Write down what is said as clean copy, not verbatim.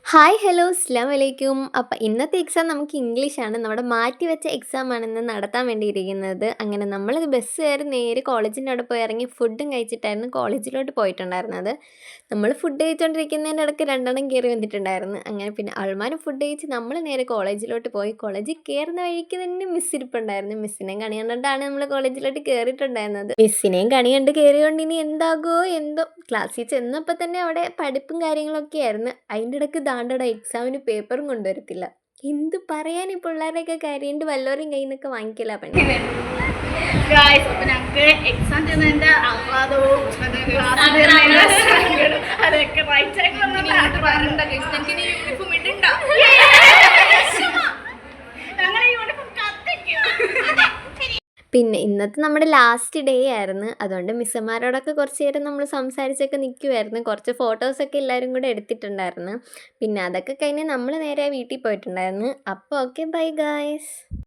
Hi hello അസ്സലാമു അലൈക്കും. അപ്പം ഇന്നത്തെ എക്സാം നമുക്ക് ഇംഗ്ലീഷാണ്. നമ്മുടെ മാറ്റിവെച്ച എക്സാമാണ് ഇന്ന് നടത്താൻ വേണ്ടിയിരിക്കുന്നത്. അങ്ങനെ നമ്മളിത് ബസ് കയറി നേരെ കോളേജിൻ്റെ അവിടെ പോയി ഇറങ്ങി ഫുഡും കഴിച്ചിട്ടായിരുന്നു കോളേജിലോട്ട് പോയിട്ടുണ്ടായിരുന്നത്. നമ്മൾ ഫുഡ് കഴിച്ചുകൊണ്ടിരിക്കുന്നതിൻ്റെ ഇടയ്ക്ക് രണ്ടെണ്ണം കയറി വന്നിട്ടുണ്ടായിരുന്നു. അങ്ങനെ പിന്നെ അവൾമാരും ഫുഡ് കഴിച്ച് നമ്മൾ നേരെ കോളേജിലോട്ട് പോയി. കോളേജിൽ കയറുന്ന വഴിക്ക് തന്നെ മിസ് ഇരിപ്പുണ്ടായിരുന്നു. മിസ്സിനെയും കണി കണ്ടിട്ടാണ് നമ്മൾ കോളേജിലോട്ട് കയറിയിട്ടുണ്ടായിരുന്നത്. മിസ്സിനെയും കണി കണ്ട് കയറിയോണ്ട് ഇനി എന്താകുമോ എന്തോ. ക്ലാസ്സിൽ ചെന്നപ്പോൾ തന്നെ അവിടെ പഠിപ്പും കാര്യങ്ങളൊക്കെ ആയിരുന്നു. അതിൻ്റെ ഇടയ്ക്ക് ദാണ്ടടാ എക്സാമിന് പേപ്പറും കൊണ്ടുവരത്തില്ല. എന്ത് പറയാൻ ഈ പിള്ളേരുടെയൊക്കെ കാര്യം വല്ലവരും കയ്യിൽ നിന്നൊക്കെ വാങ്ങിക്കല പണി. ഗായ്സ് അപ്പൊ ഞങ്ങക്ക് എക്സാം ചെയ്യുന്നതിന്റെ ആഹ്ലാദവും അതൊക്കെ റൈറ്റ് യൂണിഫോം ഇടണ്ട ഞങ്ങളെ യൂണിഫോം കത്തിക്കും. പിന്നെ ഇന്നത്തെ നമ്മുടെ ലാസ്റ്റ് ഡേ ആയിരുന്നു. അതുകൊണ്ട് മിസ്സന്മാരോടൊക്കെ കുറച്ച് നേരം നമ്മൾ സംസാരിച്ചൊക്കെ നിൽക്കുമായിരുന്നു. കുറച്ച് ഫോട്ടോസൊക്കെ എല്ലാവരും കൂടെ എടുത്തിട്ടുണ്ടായിരുന്നു. പിന്നെ അതൊക്കെ കഴിഞ്ഞ് നമ്മൾ നേരെ വീട്ടിൽ പോയിട്ടുണ്ടായിരുന്നു. അപ്പോൾ ഓക്കെ ബൈ ഗായ്സ്.